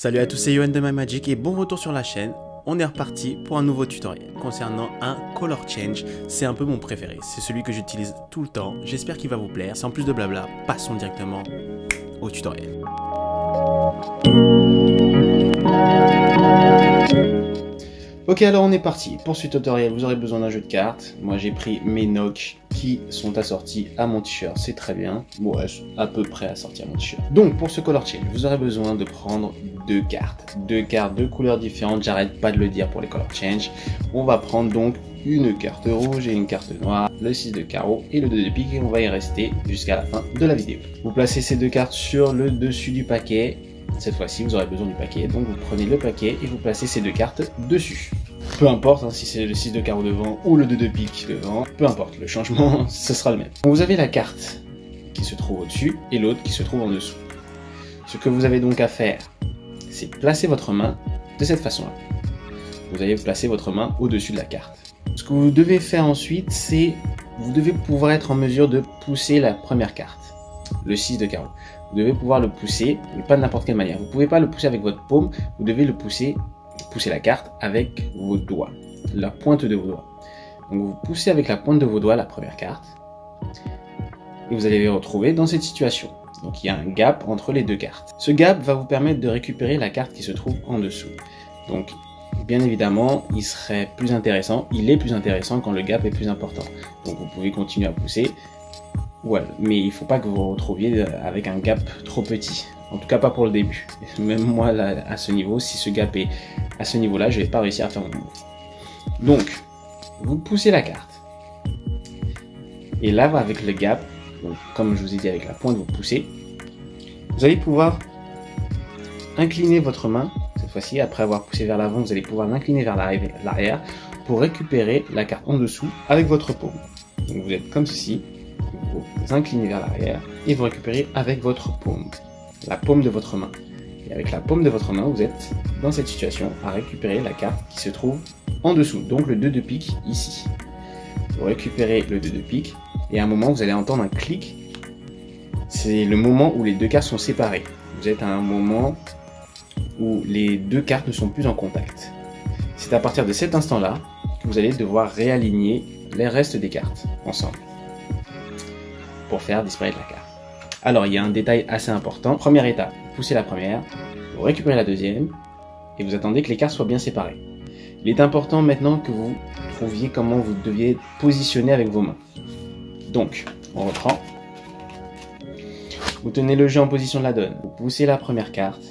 Salut à tous, c'est Yohan de MyMagic et bon retour sur la chaîne. On est reparti pour un nouveau tutoriel concernant un color change. C'est un peu mon préféré, c'est celui que j'utilise tout le temps. J'espère qu'il va vous plaire. Sans plus de blabla, passons directement au tutoriel. Ok, alors on est parti. Pour ce tutoriel, vous aurez besoin d'un jeu de cartes. Moi j'ai pris mes NOC qui sont assortis à mon t-shirt, c'est très bien. Bon, ouais, à peu près assortis à mon t-shirt. Donc pour ce color change, vous aurez besoin de prendre deux cartes de couleurs différentes. J'arrête pas de le dire pour les color change. On va prendre donc une carte rouge et une carte noire, le 6 de carreau et le 2 de pique, et on va y rester jusqu'à la fin de la vidéo. Vous placez ces deux cartes sur le dessus du paquet. Cette fois-ci, vous aurez besoin du paquet, donc vous prenez le paquet et vous placez ces deux cartes dessus. Peu importe hein, si c'est le 6 de carreau devant ou le 2 de pique devant, peu importe, le changement, ce sera le même. Donc vous avez la carte qui se trouve au-dessus et l'autre qui se trouve en dessous. Ce que vous avez donc à faire, c'est placer votre main de cette façon-là. Vous allez placer votre main au-dessus de la carte. Ce que vous devez faire ensuite, c'est vous devez pouvoir être en mesure de pousser la première carte, le 6 de carreau. Vous devez pouvoir le pousser, mais pas de n'importe quelle manière. Vous ne pouvez pas le pousser avec votre paume, vous devez le pousser la carte avec vos doigts, la pointe de vos doigts. Donc vous poussez avec la pointe de vos doigts la première carte, et vous allez les retrouver dans cette situation. Donc il y a un gap entre les deux cartes. Ce gap va vous permettre de récupérer la carte qui se trouve en dessous. Donc bien évidemment, il est plus intéressant quand le gap est plus important. Donc vous pouvez continuer à pousser. Ouais, mais il ne faut pas que vous vous retrouviez avec un gap trop petit. En tout cas pas pour le début. Même moi là, à ce niveau, si ce gap est à ce niveau là, je ne vais pas réussir à faire mon move. Donc, vous poussez la carte. Et là, avec le gap, donc, comme je vous ai dit avec la pointe, vous poussez. Vous allez pouvoir incliner votre main. Cette fois-ci, après avoir poussé vers l'avant, vous allez pouvoir l'incliner vers l'arrière pour récupérer la carte en dessous avec votre paume. Donc vous êtes comme ceci. Vous inclinez vers l'arrière et vous récupérez avec votre paume, la paume de votre main. Et avec la paume de votre main, vous êtes dans cette situation à récupérer la carte qui se trouve en dessous, donc le 2 de pique ici. Vous récupérez le 2 de pique et à un moment vous allez entendre un clic. C'est le moment où les deux cartes sont séparées. Vous êtes à un moment où les deux cartes ne sont plus en contact. C'est à partir de cet instant-là que vous allez devoir réaligner les restes des cartes ensemble pour faire disparaître la carte. Alors il y a un détail assez important. Première étape, vous poussez la première, vous récupérez la deuxième et vous attendez que les cartes soient bien séparées. Il est important maintenant que vous trouviez comment vous deviez positionner avec vos mains. Donc, on reprend. Vous tenez le jeu en position de la donne. Vous poussez la première carte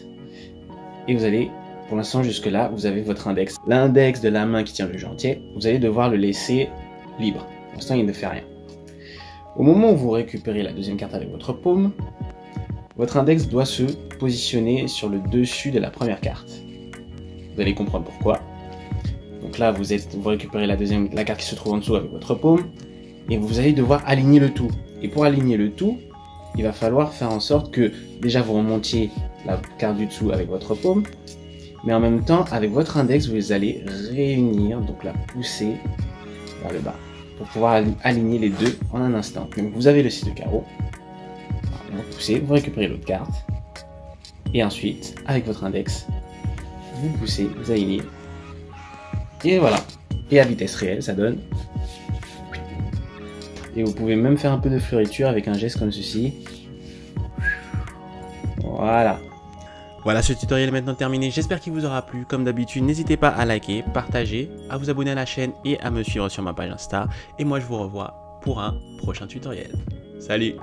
et vous allez, pour l'instant jusque là, vous avez votre index. L'index de la main qui tient le jeu entier, vous allez devoir le laisser libre. Pour l'instant, il ne fait rien. Au moment où vous récupérez la deuxième carte avec votre paume, votre index doit se positionner sur le dessus de la première carte. Vous allez comprendre pourquoi. Donc là, vous récupérez la carte qui se trouve en dessous avec votre paume, et vous allez devoir aligner le tout. Et pour aligner le tout, il va falloir faire en sorte que déjà vous remontiez la carte du dessous avec votre paume, mais en même temps, avec votre index, vous allez réunir, donc la pousser vers le bas, pour pouvoir aligner les deux en un instant. Donc vous avez le 6 de carreau, vous poussez, vous récupérez l'autre carte, et ensuite, avec votre index, vous poussez, vous alignez, et voilà. Et à vitesse réelle, ça donne. Et vous pouvez même faire un peu de fleuriture avec un geste comme ceci. Voilà. Voilà, ce tutoriel est maintenant terminé, j'espère qu'il vous aura plu. Comme d'habitude, n'hésitez pas à liker, partager, à vous abonner à la chaîne et à me suivre sur ma page Insta. Et moi je vous revois pour un prochain tutoriel. Salut!